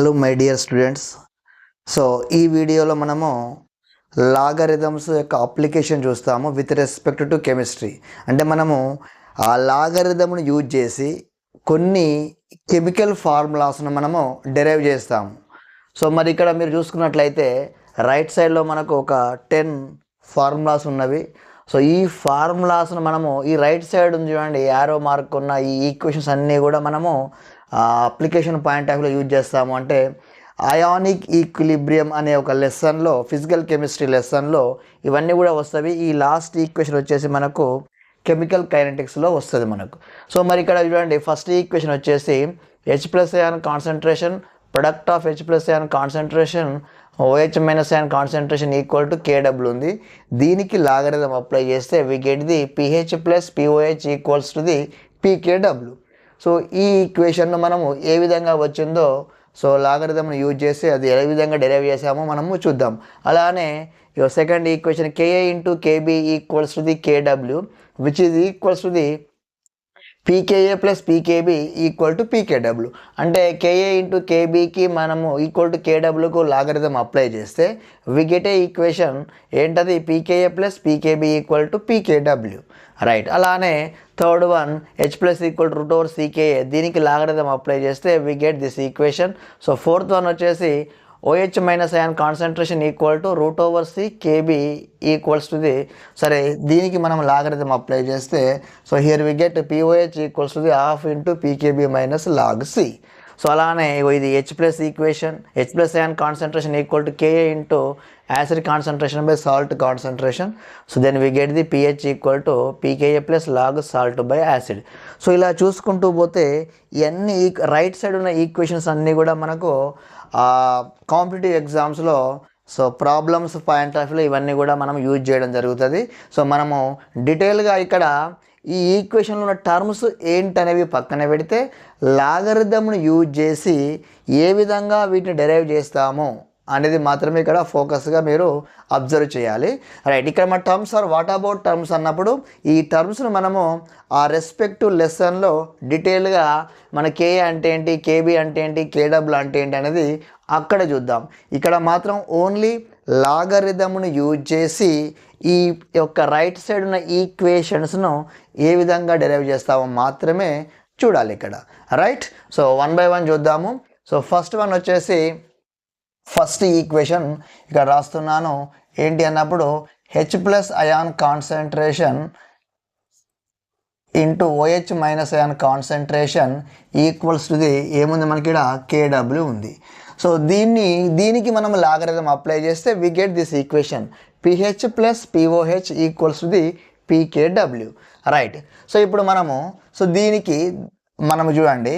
Hello my dear students. So ఈ వీడియోలో మనము లాగరిథమ్స్ యొక్క అప్లికేషన్ చూస్తాము విత్ రెస్పెక్ట్ టు కెమిస్ట్రీ. అంటే మనము ఆ లాగరిథమ్ను యూజ్ చేసి కొన్ని కెమికల్ ఫార్ములాస్ను మనము డెరైవ్ చేస్తాము. సో మరి ఇక్కడ మీరు చూసుకున్నట్లయితే రైట్ సైడ్లో మనకు ఒక 10 ఫార్ములాస్ ఉన్నవి. సో ఈ ఫార్ములాస్ను మనము ఈ రైట్ సైడ్ ఉంది చూడండి, యారో మార్క్ ఉన్న ఈ ఈక్వేషన్స్ అన్నీ కూడా మనము అప్లికేషన్ పాయింట్ ఆఫ్ వ్యూలో యూజ్ చేస్తాము. అంటే అయానిక్ ఈక్విలిబ్రియం అనే ఒక లెసన్లో, ఫిజికల్ కెమిస్ట్రీ లెసన్లో ఇవన్నీ కూడా వస్తాయి. ఈ లాస్ట్ ఈక్వేషన్ వచ్చేసి మనకు కెమికల్ కైనెటిక్స్లో వస్తుంది మనకు. సో మరి ఇక్కడ చూడండి, ఫస్ట్ ఈక్వేషన్ వచ్చేసి H+Ion concentration product of H+Ion concentration OH - ion concentration equal to KW ఉంది. దీనికి లాగరిథం అప్లై చేస్తే we get the pH + POH equals to the pKw. So ఈ ఈక్వేషన్ను మనము ఏ విధంగా వచ్చిందో, సో లాగరిథంను యూజ్ చేసి అది ఏ విధంగా డెరైవ్ చేసామో మనము చూద్దాం. అలానే second equation Ka × Kb equals to the KW which is equals to the pKa + pKb equal to pKw. అంటే Ka × Kbకి మనము ఈక్వల్ టు KWకు లాగరిథం అప్లై చేస్తే వి గెట్ ఏ ఈక్వేషన్ ఏంటది, pKa + pKb equal to pKw. Right. అలానే third one H+ = √/CkA, దీనికి logarithm apply చేస్తే we get this equation. So fourth one వచ్చేసి OH - ion concentration equal to √/Ckb equals to the, సరే దీనికి మనం logarithm apply చేస్తే so here we get POH equals to the ½ × pKb - log C. So అలానే ఇది H+ equation, H+Ion concentration equal to Ka × acid concentration by salt concentration. So then we get the pH equal to pKa + log salt by acid. So ఇలా చూసుకుంటూ పోతే ఇవన్నీ right side ఉన్న equations అన్నీ కూడా మనకు కాంపిటేటివ్ ఎగ్జామ్స్లో సో ప్రాబ్లమ్స్ పాయింట్ ఆఫ్ వ్యూలో ఇవన్నీ కూడా మనం యూజ్ చేయడం జరుగుతుంది. సో మనము డీటెయిల్గా ఇక్కడ ఈ ఈక్వేషన్లో ఉన్న టర్మ్స్ ఏంటనేవి పక్కన పెడితే లాగరిథంను యూజ్ చేసి ఏ విధంగా వీటిని డెరైవ్ చేస్తాము అనేది మాత్రమే ఇక్కడ ఫోకస్గా మీరు అబ్జర్వ్ చేయాలి. రైట్. ఇక్కడ మన terms are what about terms అన్నప్పుడు ఈ టర్మ్స్ను మనము ఆ రెస్పెక్టివ్ లెసన్లో డీటెయిల్గా మన Ka అంటే ఏంటి, Kb అంటే ఏంటి, KW అంటే ఏంటి అనేది అక్కడ చూద్దాం. ఇక్కడ మాత్రం ఓన్లీ లాగరిథంను యూజ్ చేసి ఈ యొక్క రైట్ సైడ్ ఉన్న ఈక్వేషన్స్ను ఏ విధంగా డెరైవ్ చేస్తామో మాత్రమే చూడాలి ఇక్కడ. రైట్. సో 1 by 1 చూద్దాము. సో ఫస్ట్ వన్ వచ్చేసి ఫస్ట్ ఈక్వేషన్ ఇక్కడ రాస్తున్నాను. ఏంటి అన్నప్పుడు H+Ion concentration into OH - ion concentration equals to the ఏముంది మనకి ఇక్కడ KW ఉంది. సో దీనికి మనం లాగరిథం అప్లై చేస్తే we get this equation pH + POH equals to the pKw. Right. So ఇప్పుడు మనము దీనికి మనము చూడండి,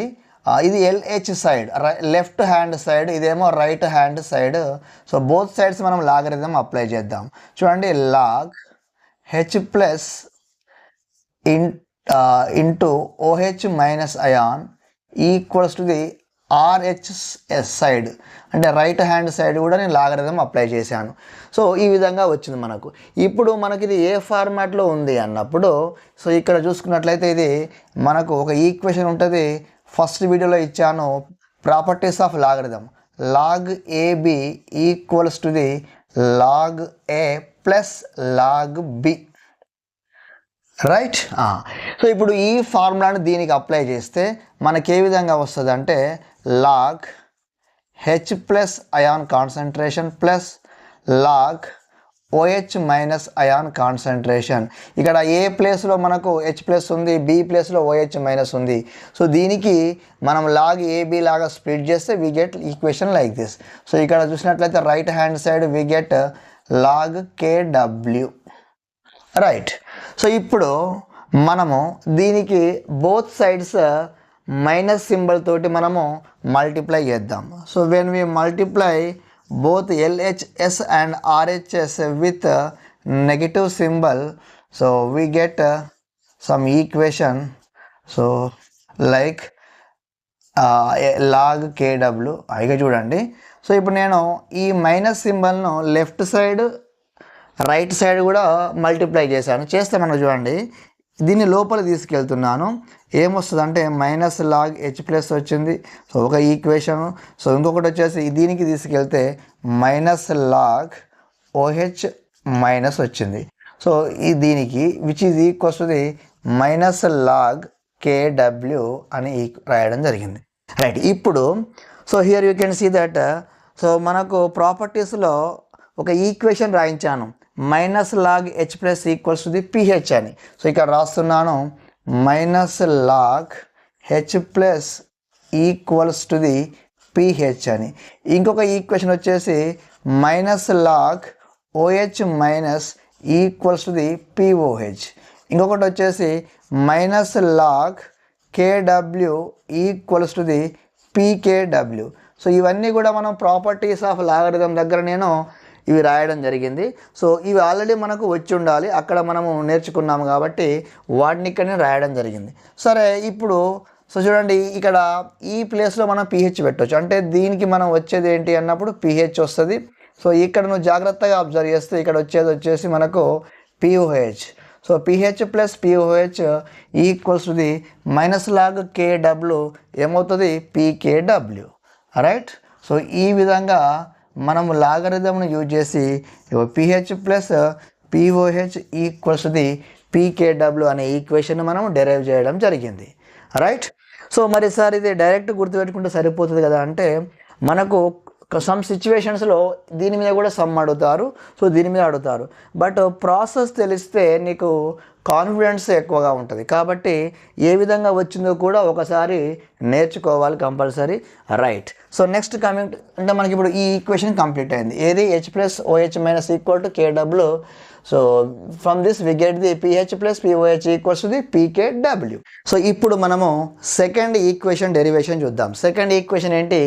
ఇది LH side, left hand side, ఇదేమో right hand side. So both sides మనం లాగరిథం అప్లై చేద్దాం. చూడండి, log H+ into OH - ion equals to the RHS side, అంటే రైట్ హ్యాండ్ సైడ్ కూడా నేను లాగరిథం అప్లై చేశాను. సో ఈ విధంగా వచ్చింది మనకు. ఇప్పుడు మనకి ఇది ఏ ఫార్మాట్లో ఉంది అన్నప్పుడు, సో ఇక్కడ చూసుకున్నట్లయితే ఇది మనకు ఒక ఈక్వేషన్ ఉంటుంది. ఫస్ట్ వీడియోలో ఇచ్చాను, properties of logarithm. log AB equals to the log A + log B. Right. So ఇప్పుడు ఈ ఫార్ములాని దీనికి అప్లై చేస్తే మనకి ఏ విధంగా వస్తుంది అంటే log H+Ion concentration plus log OH - ion concentration. ఇక్కడ ఏ ప్లేస్లో మనకు H+ ఉంది, B ప్లేస్లో OH- ఉంది. సో దీనికి మనం log AB లాగా స్ప్లిట్ చేస్తే we get equation like this. So ఇక్కడ చూసినట్లయితే right hand side we get log KW. Right. So ఇప్పుడు మనము దీనికి బోత్ సైడ్స్ మైనస్ సింబల్ తోటి మనము మల్టిప్లై చేద్దాం. So when we multiply both LHS and RHS with negative symbol, so we get some equation, so like log KW. ఇక చూడండి, so ఇప్పుడు నేను ఈ మైనస్ సింబల్ను లెఫ్ట్ సైడ్ రైట్ సైడ్ కూడా మల్టిప్లై చేశాను. చేస్తే మనం చూడండి, దీన్ని లోపల తీసుకెళ్తున్నాను. ఏమొస్తుంది అంటే మైనస్ లాగ్ హెచ్ ప్లస్ వచ్చింది. సో ఒక ఈక్వేషన్. సో ఇంకొకటి వచ్చేసి దీనికి తీసుకెళ్తే మైనస్ లాగ్ ఓహెచ్ మైనస్ వచ్చింది. సో ఈ దీనికి which is equals to the minus log కేడబ్ల్యూ అని రాయడం జరిగింది. రైట్. ఇప్పుడు so here you can see that so మనకు ప్రాపర్టీస్లో ఒక ఈక్వేషన్ రాయించాను, minus log H plus equals to the pH అని. సో ఇక్కడ రాస్తున్నాను minus log H plus equals to the pH అని. ఇంకొక ఈక్వేషన్ వచ్చేసి minus log OH minus equals to the pOH. ఇంకొకటి వచ్చేసి minus log KW equals to the PKW. So ఇవన్నీ కూడా మనం ప్రాపర్టీస్ ఆఫ్ లాగరిథం దగ్గర నేను ఇవి రాయడం జరిగింది. సో ఇవి ఆల్రెడీ మనకు వచ్చి ఉండాలి, అక్కడ మనము నేర్చుకున్నాము కాబట్టి వాటిని ఇక్కడ రాయడం జరిగింది. సరే, ఇప్పుడు సో చూడండి, ఇక్కడ ఈ ప్లేస్లో మనం పిహెచ్ పెట్టవచ్చు. అంటే దీనికి మనం వచ్చేది ఏంటి అన్నప్పుడు పిహెచ్ వస్తుంది. సో ఇక్కడ నువ్వు జాగ్రత్తగా అబ్జర్వ్ చేస్తే ఇక్కడ వచ్చేసి మనకు pOH. So pH plus pOH equals to the minus log కేడబ్ల్యూ ఏమవుతుంది, పీకేడబ్ల్యూ. రైట్. సో ఈ విధంగా మనము లాగరిథంను యూజ్ చేసి pH plus pOH equals the పీకేడబ్ల్యూ అనే ఈక్వేషన్ మనం డెరైవ్ చేయడం జరిగింది. రైట్. సో మరి సార్ ఇది డైరెక్ట్ గుర్తుపెట్టుకుంటే సరిపోతుంది కదా అంటే, మనకు సమ్ సిచ్యువేషన్స్లో దీని మీద కూడా సమ్ అడుగుతారు, సో దీని మీద అడుగుతారు. బట్ ప్రాసెస్ తెలిస్తే నీకు కాన్ఫిడెన్స్ ఎక్కువగా ఉంటుంది. కాబట్టి ఏ విధంగా వచ్చిందో కూడా ఒకసారి నేర్చుకోవాలి compulsory. Right. So next coming అంటే మనకి ఇప్పుడు ఈ ఈక్వేషన్ కంప్లీట్ అయింది. ఏది H plus OH minus equal to కేడబ్ల్యూ. So from this we get the pH plus pOH equals to the PKW. So ఇప్పుడు మనము సెకండ్ ఈక్వేషన్ డెరివేషన్ చూద్దాం. సెకండ్ ఈక్వేషన్ ఏంటి,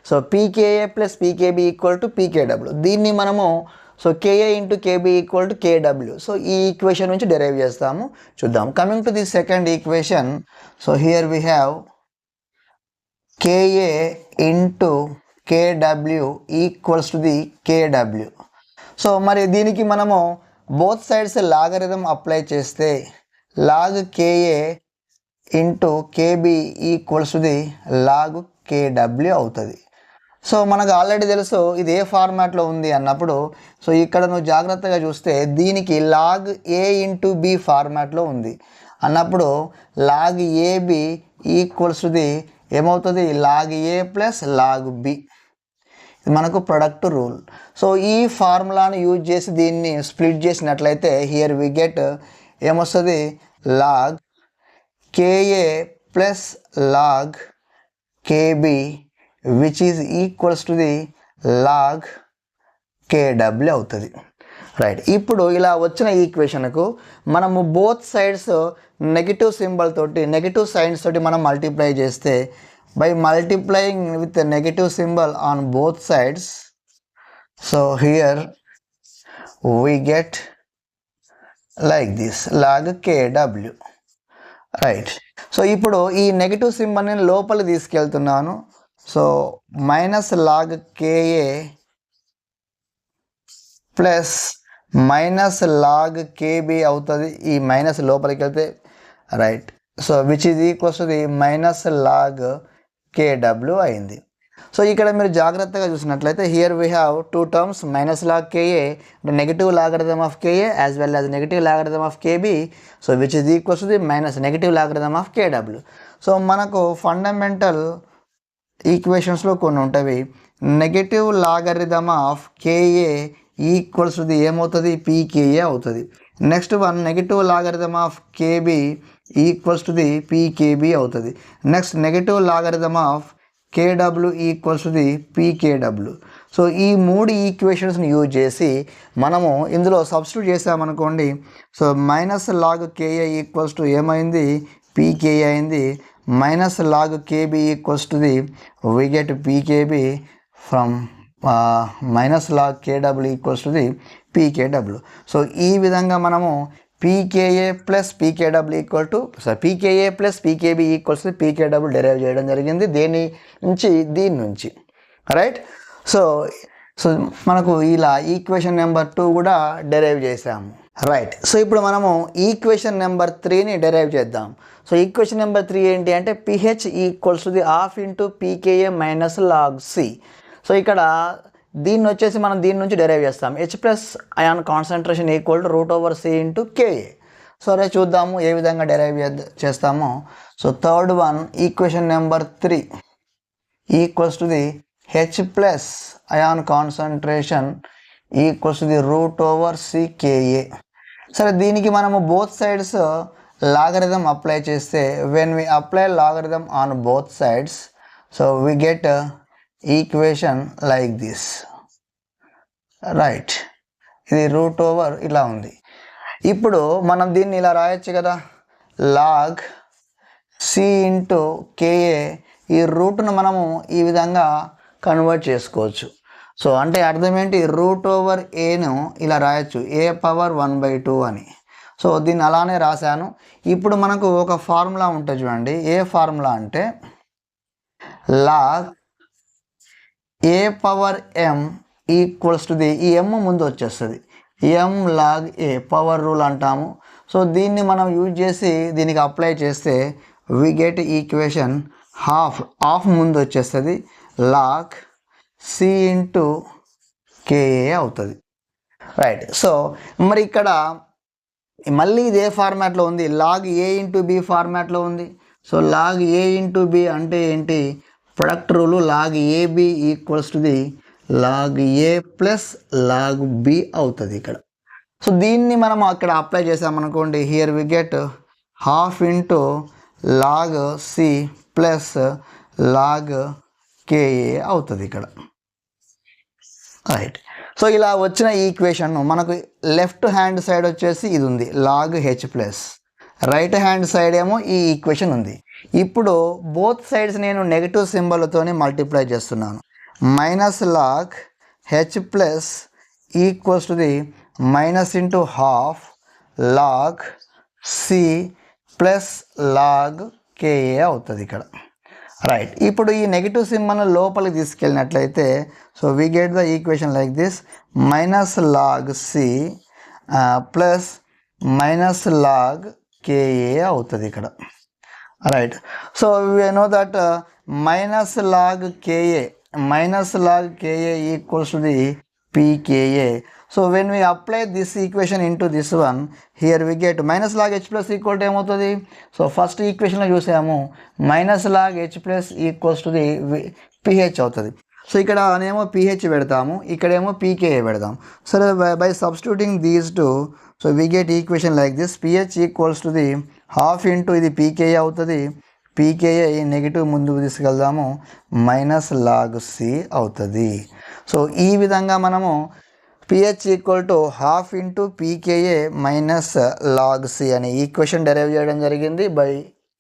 so pKa plus pKb equal to పీకేడబ్ల్యూ. దీన్ని మనము so Ka into Kb equal to కేడబ్ల్యూ. So ఈ equation నుంచి డెరైవ్ చేస్తాము, చూద్దాం. Coming to the second equation, so here we have K A into K W equals to the K W. So మరి దీనికి మనము బోత్ సైడ్స్ లాగరిథం అప్లై చేస్తే log KA into K B equals to the log కేడబ్ల్యూ అవుతుంది. So మనకు already తెలుసు ఇది ఏ ఫార్మాట్లో ఉంది అన్నప్పుడు. సో ఇక్కడ నువ్వు జాగ్రత్తగా చూస్తే దీనికి లాగ్ ఏ ఇంటూ బి ఫార్మాట్లో ఉంది అన్నప్పుడు log AB equals to the ఏమవుతుంది, log A plus log B. ఇది మనకు ప్రొడక్ట్ రూల్. సో ఈ ఫార్ములాను యూజ్ చేసి దీన్ని స్ప్లిట్ చేసినట్లయితే హియర్ వి గెట్ ఏమొస్తుంది, log KA plus log Kb which is equals to the log కేడబ్ల్యూ అవుతుంది. రైట్. ఇప్పుడు ఇలా వచ్చిన ఈక్వేషన్కు మనము బోత్ సైడ్స్ నెగిటివ్ సింబల్ తోటి, నెగిటివ్ సైన్స్ తోటి మనం మల్టిప్లై చేస్తే by multiplying with a negative symbol on both sides, so here we get like this log kw. Right. So ఇప్పుడు ఈ నెగిటివ్ సింబల్ నేను లోపల తీసుకెళ్తున్నాను. So minus log KA plus minus log Kb అవుతుంది. ఈ మైనస్ లోపలికి వెళ్తే right. So which is equals to the minus log కేడబ్ల్యూ అయింది. సో ఇక్కడ మీరు జాగ్రత్తగా చూసినట్లయితే here we have two terms, minus log Ka negative logarithm of Ka as well as negative logarithm of Kb. So which is equals to the minus negative logarithm of K W. So మనకు fundamental ఈక్వేషన్స్లో కొన్ని ఉంటాయి. Negative logarithm of KA equals to the ఏమవుతుంది, P K A అవుతుంది. Next one negative logarithm of K B equals to the P K B అవుతుంది. Next negative logarithm of K W equals to the PKW. So ఈ మూడు ఈక్వేషన్స్ని యూజ్ చేసి మనము ఇందులో సబ్స్టిట్యూట్ చేసామనుకోండి. So minus log K A equals to ఏమైంది, పీకేఏ అయింది. Minus log K B equals to the we get P K B from minus log KW equals to the PKW. So ఈ విధంగా మనము P K A plus P K W equal to pKa plus P K B equals to P K W derive చేయడం జరిగింది. దీని నుంచి right. So మనకు ఇలా equation number 2 కూడా డెరైవ్ చేసాము. రైట్. సో ఇప్పుడు మనము ఈక్వేషన్ నెంబర్ 3ని డెరైవ్ చేద్దాం. సో ఈక్వేషన్ నెంబర్ 3 ఏంటి అంటే pH equals to the half into pKa minus log C. So ఇక్కడ దీన్ని వచ్చేసి మనం దీని నుంచి డెరైవ్ చేస్తాం. H plus ion concentration equal to root over C into Ka. సరే చూద్దాము ఏ విధంగా డెరైవ్ చేస్తామో. So third one equation number 3 equals to the H plus ion concentration equals to the root over C KA. సరే దీనికి మనము both sides logarithm apply చేస్తే when we apply logarithm on both sides so we get equation like this. Right, ఇది root over ఇలా ఉంది. ఇప్పుడు మనం దీన్ని ఇలా రాయొచ్చు కదా, లాగ్ సి ఇంటూ కేఏ. ఈ రూట్ను మనము ఈ విధంగా కన్వర్ట్ చేసుకోవచ్చు. సో అంటే అర్థం ఏంటి, రూట్ ఓవర్ ఏను ఇలా రాయొచ్చు, ఏ పవర్ 1/2 అని. సో దీన్ని అలానే రాశాను. ఇప్పుడు మనకు ఒక ఫార్ములా ఉంటుంది చూడండి. ఏ ఫార్ములా అంటే log A power M equals to the, ఈ ఎమ్ ముందు వచ్చేస్తుంది, M log A power rule అంటాము. సో దీన్ని మనం యూజ్ చేసి దీనికి అప్లై చేస్తే వి గెట్ ఈక్వేషన్ హాఫ్ ముందు వచ్చేస్తుంది, లాగ్ సి ఇంటూ కేఏ అవుతుంది. రైట్. సో మరి ఇక్కడ మళ్ళీ ఇదే ఫార్మాట్లో ఉంది, లాగ్ ఏ ఇంటూ బి ఫార్మాట్లో ఉంది. So log A into B అంటే ఏంటి, product rule log AB equals to the log A plus log B అవుతుంది ఇక్కడ. సో దీన్ని మనం అక్కడ అప్లై చేసామనుకోండి, here we get half into log C plus log KA అవుతుంది ఇక్కడ. రైట్. సో ఇలా వచ్చిన ఈక్వేషన్ మనకు లెఫ్ట్ హ్యాండ్ సైడ్ వచ్చేసి ఇది ఉంది, log H plus. Right hand side ఏమో ఈ ఈక్వేషన్ ఉంది. ఇప్పుడు బోత్ సైడ్స్ నేను నెగిటివ్ సింబల్తోని మల్టిప్లై చేస్తున్నాను. Minus log H plus equals to the minus into half log C plus log KA అవుతుంది ఇక్కడ. రైట్. ఇప్పుడు ఈ నెగిటివ్ సింబల్ని లోపలికి తీసుకెళ్ళినట్లయితే so we get the equation like this, minus log C plus minus log KA అవుతుంది ఇక్కడ. Right. So we know that minus log K A equals to the pKa. So when we apply this equation into this one, here we get minus log H plus equal to ఏమవుతుంది. So first ఈక్వేషన్లో చూసాము minus log H plus equals to the pH అవుతుంది. So ఇక్కడ నేమో pH పెడతాము, ఇక్కడేమో pKa పెడతాం. సరే by substituting these two so we get equation like this, pH equals to the half into ఇది పీకేఏ అవుతుంది, పీకేఏ నెగిటివ్ ముందుకు తీసుకెళ్దాము, మైనస్ లాగ్ సి అవుతుంది. సో ఈ విధంగా మనము pH equal to half into pKa minus log C అనే equation derive చేయడం జరిగింది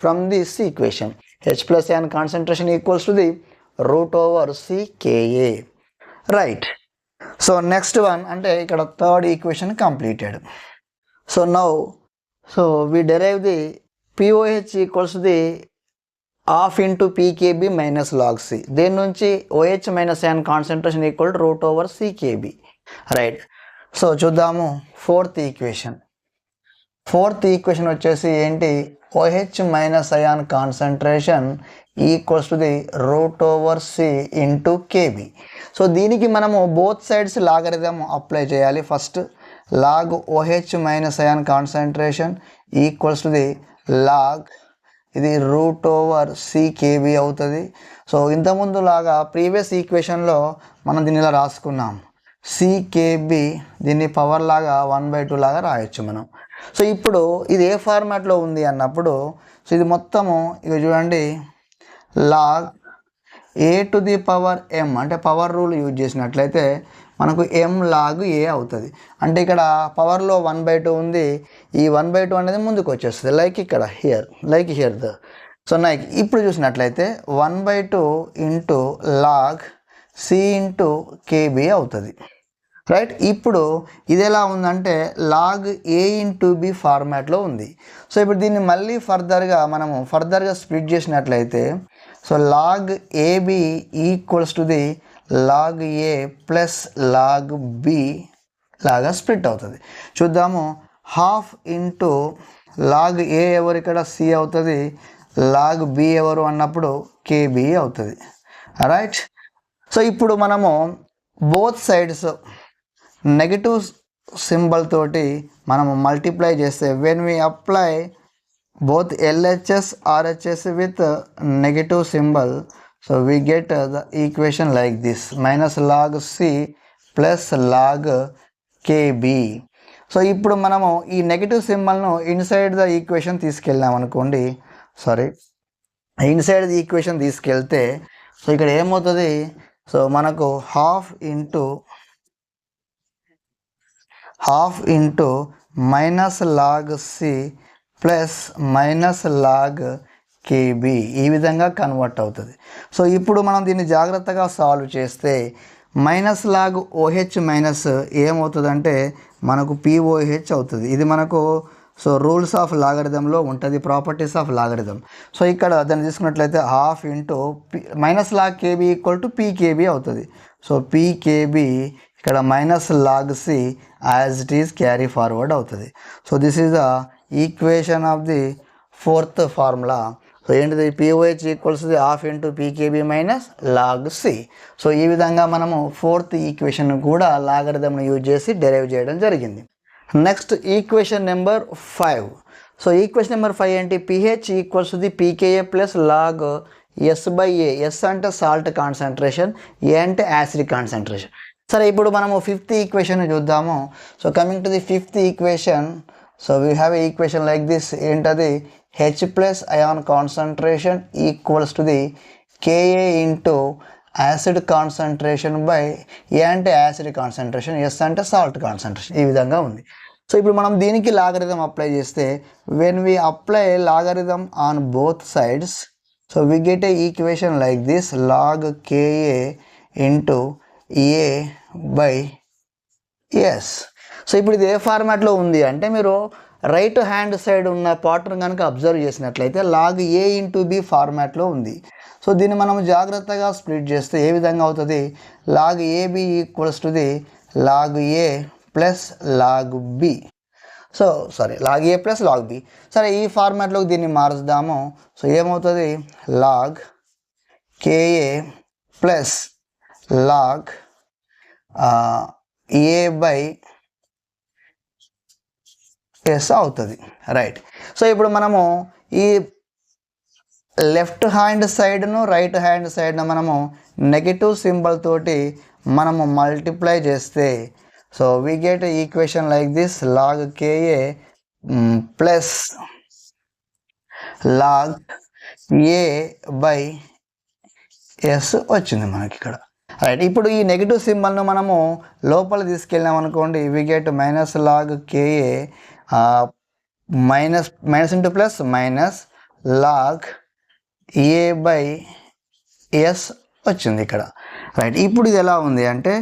from this equation. H plus and concentration equals to the root over C Ka. Right. So next one అంటే ఇక్కడ third equation completed. So now we derive the POH equals to the half into PKB minus log C. దేని నుంచి OH minus ion concentration equal to root over CKB. Right. So చూద్దాము fourth equation వచ్చేసి ఏంటి, OH minus ion concentration equals to the root over C into KB. So దీనికి మనము both sides logarithm apply చేయాలి. First log OH minus ion concentration equals to the log ఇది root over CKB అవుతుంది. So ఇంతకుముందు లాగా previous ఈక్వేషన్లో మనం దీన్ని ఇలా రాసుకున్నాం, సికేబీ దీన్ని పవర్ లాగా 1/2 లాగా రాయొచ్చు మనం. సో ఇప్పుడు ఇది ఏ ఫార్మాట్లో ఉంది అన్నప్పుడు సో ఇది మొత్తము ఇక చూడండి, log A to the power M అంటే పవర్ రూల్ యూజ్ చేసినట్లయితే మనకు ఎం లాగ్ ఏ అవుతుంది. అంటే ఇక్కడ పవర్లో 1/2 ఉంది, ఈ 1/2 అనేది ముందుకు వచ్చేస్తుంది లైక్ హియర్ సో ఇప్పుడు చూసినట్లయితే 1/2 into log C into KB అవుతుంది. రైట్. ఇప్పుడు ఇది ఎలా ఉందంటే లాగ్ ఏ ఇంటూ బి ఫార్మాట్లో ఉంది. సో ఇప్పుడు దీన్ని మళ్ళీ ఫర్దర్గా స్ప్లిట్ చేసినట్లయితే so log AB equals to the log A plus log B లాగా స్ప్లిట్ అవుతుంది. చూద్దాము హాఫ్ ఇంటూ లాగ్ ఏ ఎవరు ఇక్కడ సి అవుతుంది, లాగ్ బి ఎవరు అన్నప్పుడు కేబి అవుతుంది. రైట్. సో ఇప్పుడు మనము బోత్ సైడ్స్ నెగిటివ్ సింబల్ తోటి మనము మల్టిప్లై చేస్తే when we apply both LHS RHS with negative symbol, so we get the equation like this, minus log C plus log KB. So ఇప్పుడు మనము ఈ negative సింబల్ను inside the equation తీసుకెళ్ళాం అనుకోండి, sorry inside the equation తీసుకెళ్తే so ఇక్కడ ఏమవుతుంది, so మనకు half into minus log C plus minus log KB ఈ విధంగా కన్వర్ట్ అవుతుంది. సో ఇప్పుడు మనం దీన్ని జాగ్రత్తగా సాల్వ్ చేస్తే మైనస్ లాగ్ ఓహెచ్ మైనస్ ఏమవుతుందంటే మనకు పిఓహెచ్ అవుతుంది. ఇది మనకు సో రూల్స్ ఆఫ్ లాగరిథంలో ఉంటుంది, ప్రాపర్టీస్ ఆఫ్ లాగరిథం. సో ఇక్కడ దాన్ని తీసుకున్నట్లయితే half into minus log KB equal to pKb అవుతుంది. సో పీకేబీ ఇక్కడ minus log C as it is carry forward అవుతుంది. So this is the equation of the fourth formula. So ఏంటిది, pOH equals the half into pKb minus log C. So ఈ విధంగా మనము fourth equation కూడా లాగరిథంను use చేసి derive చేయడం జరిగింది. Next equation number 5. So equation number 5 ఏంటి, pH equals the pKa plus log S by A. S అంటే సాల్ట్ కాన్సన్ట్రేషన్, ఏ అంటే యాసిడ్ కాన్సన్ట్రేషన్. సరే ఇప్పుడు మనము ఫిఫ్త్ ఈక్వేషన్ చూద్దాము. So coming to the fifth equation, so we have a equation like this. ఏంటది, H plus ion concentration equals to the Ka into acid concentration by A అంటే acid concentration, S అంటే salt concentration. ఈ విధంగా ఉంది. So ఇప్పుడు మనం దీనికి logarithm apply చేస్తే when we apply logarithm on both sides, so we get a equation like this, log KA into A by S. So ఇప్పుడు ఇది ఏ ఫార్మాట్లో ఉంది అంటే మీరు రైట్ హ్యాండ్ సైడ్ ఉన్న పార్ట్ను కనుక అబ్జర్వ్ చేసినట్లయితే లాగ్ ఏ ఇంటూ బి ఫార్మాట్లో ఉంది. సో దీన్ని మనం జాగ్రత్తగా స్ప్లిట్ చేస్తే ఏ విధంగా అవుతుంది, log AB equals to the log A plus log B. So sorry log A plus log B. సరే ఈ ఫార్మాట్లోకి దీన్ని మార్చుదాము. సో ఏమవుతుంది, log KA plus log A by S అవుతుంది. రైట్. సో ఇప్పుడు మనము ఈ లెఫ్ట్ హ్యాండ్ సైడ్ను రైట్ హ్యాండ్ సైడ్ను మనము నెగిటివ్ సింబల్ తోటి మనము మల్టిప్లై చేస్తే so we get equation like this, log KA plus log A by S వచ్చింది మనకి ఇక్కడ. రైట్. ఇప్పుడు ఈ నెగిటివ్ సింబల్ను మనము లోపల తీసుకెళ్ళాం అనుకోండి, we get minus log KA minus into plus minus log A by S వచ్చింది ఇక్కడ. రైట్. ఇప్పుడు ఇది ఎలా ఉంది అంటే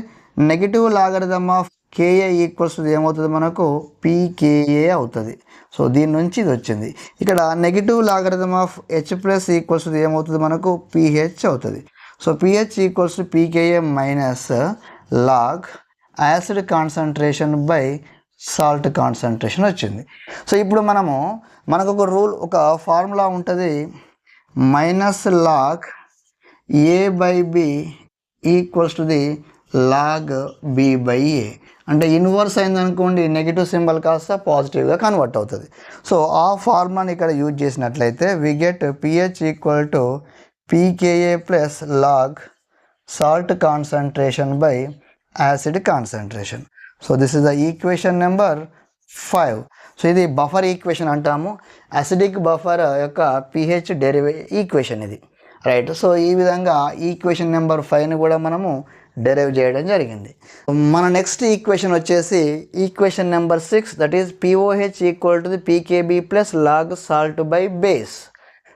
negative logarithm of KA equals ఏమవుతుంది మనకు పీకేఏ అవుతుంది. సో దీని నుంచి ఇది వచ్చింది. ఇక్కడ negative logarithm of H plus equals ఏమవుతుంది మనకు పిహెచ్ అవుతుంది. So pH equals to pKa minus log acid concentration by salt concentration వచ్చింది. సో ఇప్పుడు మనకు ఒక రూల్, ఒక ఫార్ములా ఉంటుంది, minus log A by B equals to the log B by A. అంటే ఇన్వర్స్ అయిందనుకోండి నెగిటివ్ సింబల్ కాస్త పాజిటివ్గా కన్వర్ట్ అవుతుంది. సో ఆ ఫార్ములాని ఇక్కడ యూజ్ చేసినట్లయితే we get pH equal to pKa plus log salt concentration by acid concentration. So this is the equation number 5. So ఇది buffer equation అంటాము, అసిడిక్ బఫర్ యొక్క పిహెచ్ ఈక్వేషన్ ఇది. రైట్. సో ఈ విధంగా ఈక్వేషన్ నెంబర్ 5ని కూడా మనము డెరైవ్ చేయడం జరిగింది. మన నెక్స్ట్ ఈక్వేషన్ వచ్చేసి equation number 6, that is pOH equal to the pKb plus log salt by base.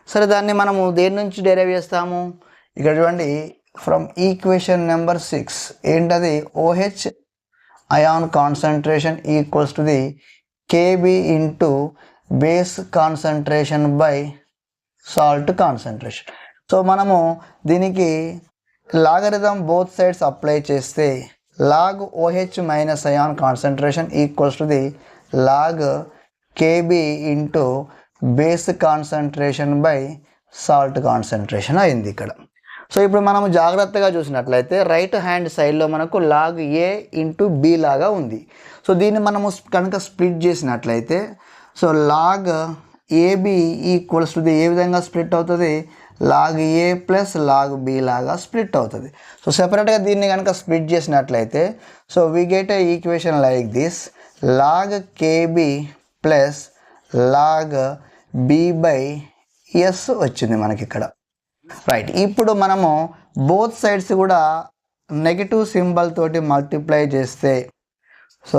సరే దాన్ని మనము దేని నుంచి డెరైవ్ చేస్తాము, ఇక్కడ చూడండి, ఫ్రమ్ ఈక్వేషన్ నెంబర్ 6 ఏంటది, OH ion concentration equals to the KB into base concentration by salt concentration. So మనము దీనికి లాగరిథం బోత్ సైడ్స్ అప్లై చేస్తే log OH minus ion concentration equals to the log kb into base concentration by salt concentration అయింది ఇక్కడ. So ఇప్పుడు మనము జాగ్రత్తగా చూసినట్లయితే right hand సైడ్లో మనకు లాగ్ ఏ ఇంటూ బి లాగా ఉంది. సో దీన్ని మనము కనుక స్ప్లిట్ చేసినట్లయితే so log AB equals to ఏ విధంగా స్ప్లిట్ అవుతుంది, log A plus log B లాగా స్ప్లిట్ అవుతుంది. సో సెపరేట్గా దీన్ని కనుక స్ప్లిట్ చేసినట్లయితే so we get a equation like this, log Kb plus log B by S వచ్చింది మనకి ఇక్కడ. రైట్, ఇప్పుడు మనము బోత్ సైడ్స్ కూడా నెగిటివ్ సింబల్ తోటి మల్టిప్లై చేస్తే so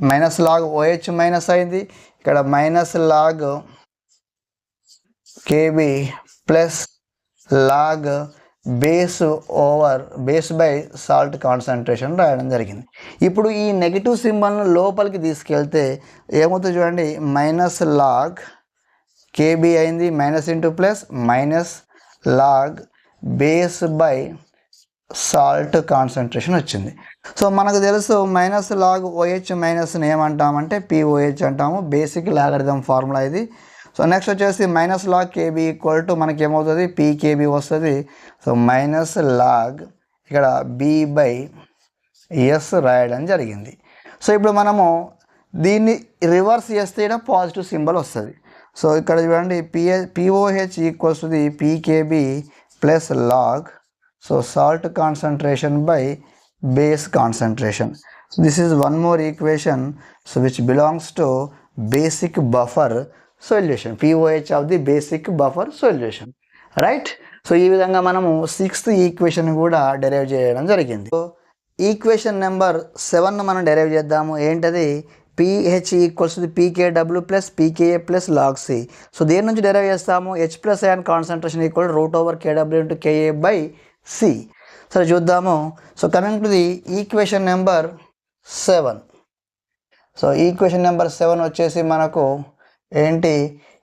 minus log OH minus అయింది, ఇక్కడ minus log Kb plus log base by salt concentration రాయడం జరిగింది. ఇప్పుడు ఈ నెగిటివ్ సింబల్ను లోపలికి తీసుకెళ్తే ఏమవుతుంది చూడండి, మైనస్ లాగ్ కేబి అయింది, minus into plus minus log base by salt concentration వచ్చింది. సో మనకు తెలుసు మైనస్ లాగ్ ఓహెచ్ మైనస్ని ఏమంటామంటే పిఓహెచ్ అంటాము, బేసిక్ లాగరిథం ఫార్ములా ఇది. సో నెక్స్ట్ వచ్చేసి minus log KB equal to మనకి ఏమవుతుంది పీకేబీ వస్తుంది. సో మైనస్ లాగ్ ఇక్కడ బి బై ఎస్ రాయడం జరిగింది. సో ఇప్పుడు మనము దీన్ని రివర్స్ చేస్తే ఇక్కడ పాజిటివ్ సింబల్ వస్తుంది. సో ఇక్కడ చూడండి pOH equals to the pKb plus log so salt concentration by base concentration. This is one more equation so which belongs to basic buffer solution, pOH of the basic buffer solution. Right, so ఈ విధంగా మనము 6th equation కూడా derive చేయడం జరిగింది. So equation number 7 మనం derive చేద్దాము. ఏంటది, pH equals the పీకేడబ్ల్యూ plus pKa plus log C. So దేని నుంచి డెరైవ్ చేస్తాము, H plus I concentration equal √కేడబ్ల్యూ ఇంటూ కేఏ బై సి. సరే చూద్దాము. So coming to the equation number 7. So equation number 7 వచ్చేసి మనకు ఏంటి,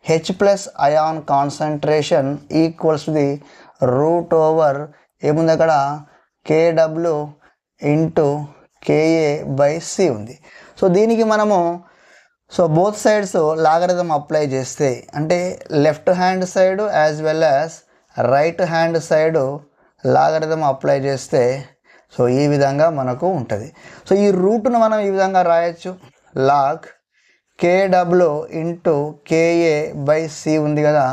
H plus ion concentration equals the ఏముంది అక్కడ కేడబ్ల్యూ ఇంటూ కేఏ బై సి ఉంది. సో దీనికి మనము so both sides logarithm apply చేస్తే అంటే left hand side as well as right hand side logarithm apply చేస్తే సో ఈ విధంగా మనకు ఉంటుంది. సో ఈ రూట్ను మనం ఈ విధంగా రాయొచ్చు, log KW into KA by C ఉంది కదా,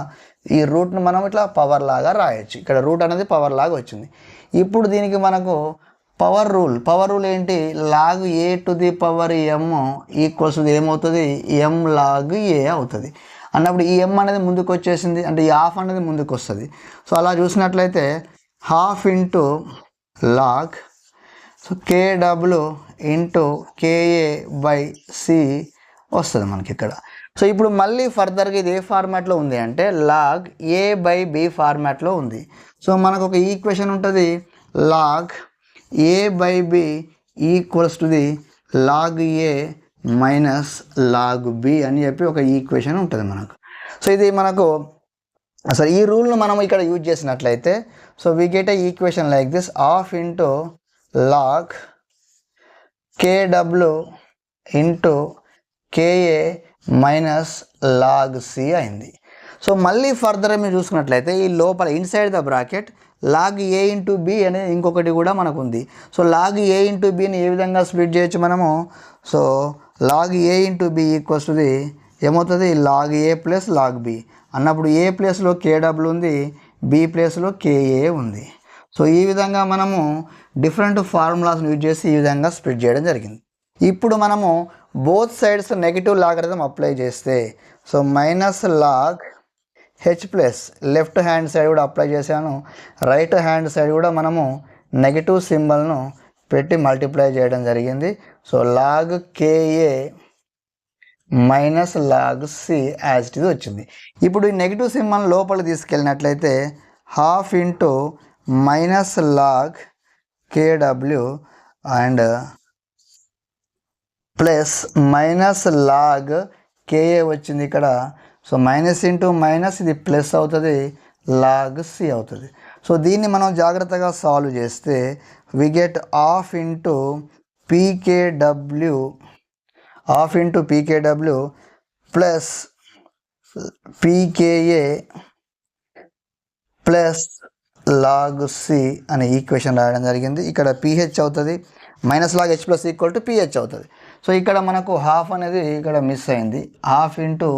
ఈ రూట్ను మనం ఇట్లా పవర్ లాగా రాయొచ్చు. ఇక్కడ రూట్ అనేది పవర్ లాగా వచ్చింది. ఇప్పుడు దీనికి మనకు పవర్ రూల్ ఏంటి, log A to the power M equals ఏమవుతుంది, ఎం లాగ్ ఏ అవుతుంది అన్నప్పుడు ఈ ఎం అనేది ముందుకు వచ్చేసింది, అంటే ఈ హాఫ్ అనేది ముందుకు వస్తుంది. సో అలా చూసినట్లయితే half into log so KW into KA by C వస్తుంది మనకి ఇక్కడ. సో ఇప్పుడు మళ్ళీ ఫర్దర్గా ఇది ఏ ఫార్మాట్లో ఉంది అంటే లాగ్ ఏ బై బి ఫార్మాట్లో ఉంది. సో మనకు ఒక ఈక్వేషన్ ఉంటుంది, log A by B equals to the log A minus log B అని చెప్పి ఒక ఈక్వేషన్ ఉంటుంది మనకు. సో ఇది మనకు అసలు ఈ రూల్ను మనం ఇక్కడ యూజ్ చేసినట్లయితే so we get a equation like this, half into log KW into KA minus log C అయింది. సో మళ్ళీ ఫర్దర్ మీరు చూసుకున్నట్లయితే ఈ లోపల inside the bracket log A into B అనేది ఇంకొకటి కూడా మనకు ఉంది. సో లాగ్ ఏ ఇంటూ బిని ఏ విధంగా స్ప్లిట్ చేయొచ్చు మనము, so log A into B equals the ఏమవుతుంది, log A plus log B అన్నప్పుడు ఏ ప్లేస్లో కేడబ్ల్యూ ఉంది, బి ప్లేస్లో కేఏ ఉంది. సో ఈ విధంగా మనము డిఫరెంట్ ఫార్ములాస్ని యూజ్ చేసి ఈ విధంగా స్ప్లిట్ చేయడం జరిగింది. ఇప్పుడు మనము both sides negative logarithm apply చేస్తే so minus log H plus left hand side కూడా అప్లై చేశాను, రైట్ హ్యాండ్ సైడ్ కూడా మనము నెగిటివ్ సింబల్ను పెట్టి మల్టిప్లై చేయడం జరిగింది. So log KA minus log C as it ఇది వచ్చింది. ఇప్పుడు ఈ నెగిటివ్ సింబల్ లోపలికి తీసుకెళ్ళినట్లయితే హాఫ్ ఇంటూ మైనస్ లాగ్ కేడబ్ల్యూ and plus minus log Ka వచ్చింది ఇక్కడ. సో మైనస్ ఇంటూ మైనస్ ఇది ప్లస్ అవుతుంది, లాగ్ సి అవుతుంది. సో దీన్ని మనం జాగ్రత్తగా సాల్వ్ చేస్తే we get half into PKW half into PKW plus pKa plus log C అనే ఈక్వేషన్ రాయడం జరిగింది. ఇక్కడ పిహెచ్ అవుతుంది, minus log H plus equal to pH అవుతుంది. సో ఇక్కడ మనకు హాఫ్ అనేది ఇక్కడ మిస్ అయింది. Half into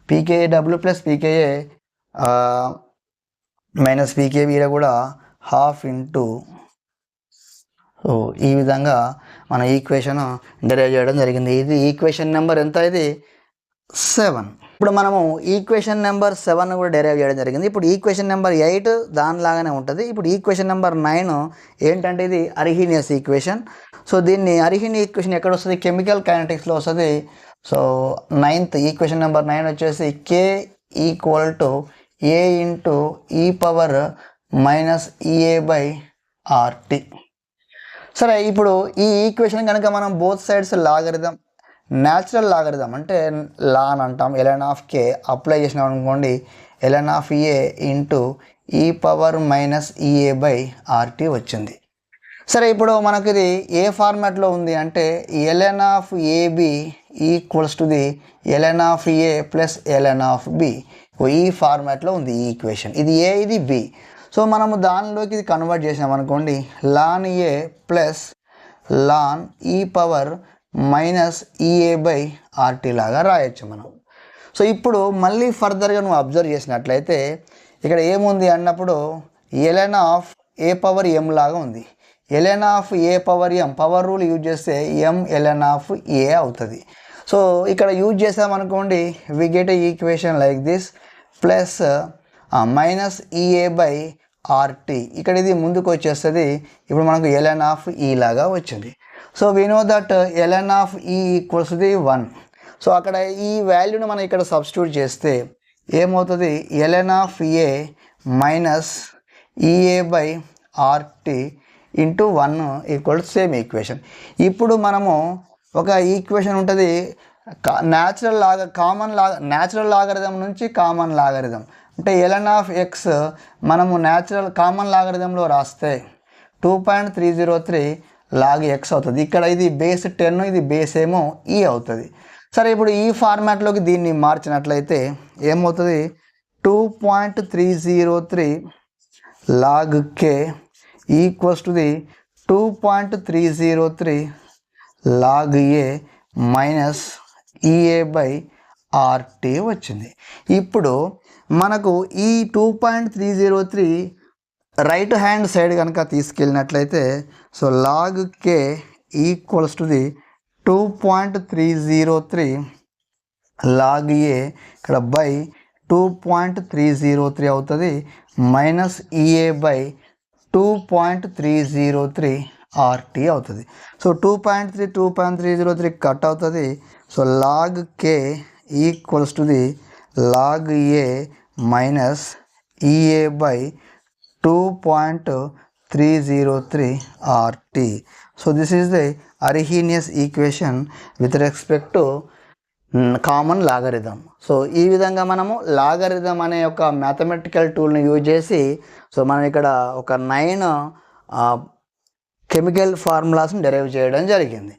PKW plus pKa minus PKB కూడా హాఫ్ ఇంటూ. సో ఈ విధంగా మన ఈక్వేషన్ డెరైవ్ చేయడం జరిగింది. ఇది ఈక్వేషన్ నెంబర్ ఎంత? ఇది 7. ఇప్పుడు మనము ఈక్వేషన్ నెంబర్ 7 కూడా డెరైవ్ చేయడం జరిగింది. ఇప్పుడు ఈక్వేషన్ నెంబర్ 8 దానిలాగానే ఉంటుంది. ఇప్పుడు ఈక్వేషన్ నెంబర్ 9 ఏంటంటే ఇది అర్హీనియస్ ఈక్వేషన్. సో దీన్ని అర్హీనియస్ ఈక్వేషన్ ఎక్కడ వస్తుంది? కెమికల్ కైనెటిక్స్లో వస్తుంది. సో 9th ఈక్వేషన్ నెంబర్ 9 వచ్చేసి K equal to A into E power minus EA/RT. సరే, ఇప్పుడు ఈ ఈక్వేషన్ కనుక మనం both sides logarithm, natural logarithm అంటే లాన్ అంటాం, ln ఆఫ్ K అప్లై చేసినాం అనుకోండి, ln of A into E power minus EA/RT వచ్చింది. సరే, ఇప్పుడు మనకు ఇది ఏ ఫార్మాట్లో ఉంది అంటే ln of AB equals to the ln of A plus ln of B. ఈ ఫార్మాట్లో ఉంది ఈ ఈక్వేషన్. ఇది ఏ, ఇది B. సో మనము దానిలోకి ఇది కన్వర్ట్ చేసినాం అనుకోండి, లాన్ ఏ ప్లస్ లాన్ ఈ పవర్ మైనస్ EA/RT లాగా రాయొచ్చు మనం. సో ఇప్పుడు మళ్ళీ ఫర్దర్గా నువ్వు అబ్జర్వ్ చేసినట్లయితే ఇక్కడ ఏముంది అన్నప్పుడు ln of A power M లాగా ఉంది. ln of A power M power rule use చేస్తే M ln ఆఫ్ A అవుతుంది. సో ఇక్కడ యూజ్ చేసామనుకోండి, we get a equation like this plus minus EA/RT. ఇక్కడ ఇది ముందుకు వచ్చేస్తుంది. ఇప్పుడు మనకు ln ఆఫ్ E లాగా వచ్చింది. So we know that ln of E equals the 1. So అక్కడ ఈ వాల్యూని మనం ఇక్కడ సబ్స్టిట్యూట్ చేస్తే ఏమవుతుంది? ln of A minus EA/RT into 1 equal to same equation. ఇప్పుడు మనము ఒక ఈక్వేషన్ ఉంటుంది న్యాచురల్ లాగరిథం నుంచి కామన్ లాగరిథం. అంటే ln ఆఫ్ x మనము న్యాచురల్ కామన్ లాగరిథంలో రాస్తే 2.303 లాగ్ x అవుతుంది. ఇక్కడ ఇది బేస్ 10, ఇది బేస్ ఏమో E అవుతుంది. సరే, ఇప్పుడు ఈ ఫార్మాట్లోకి దీన్ని మార్చినట్లయితే ఏమవుతుంది? 2.303 log K equals to the 2.303 log A minus EA/RT వచ్చింది. ఇప్పుడు మనకు ఈ 2.303 రైట్ హ్యాండ్ సైడ్ కనుక తీసుకెళ్ళినట్లయితే so log K equals to the 2.303 log A ఇక్కడ బై 2.303 అవుతుంది మైనస్ EA/2.303 RT అవుతుంది. సో 2.303 కట్ అవుతుంది. So log K equals to the log A minus EA/2.303 RT. So this is the Arrhenius equation with respect to common logarithm. సో ఈ విధంగా మనము logarithm అనే ఒక మ్యాథమెటికల్ టూల్ని యూజ్ చేసి సో మనం ఇక్కడ ఒక 9 కెమికల్ ఫార్ములాస్ని డెరైవ్ చేయడం జరిగింది.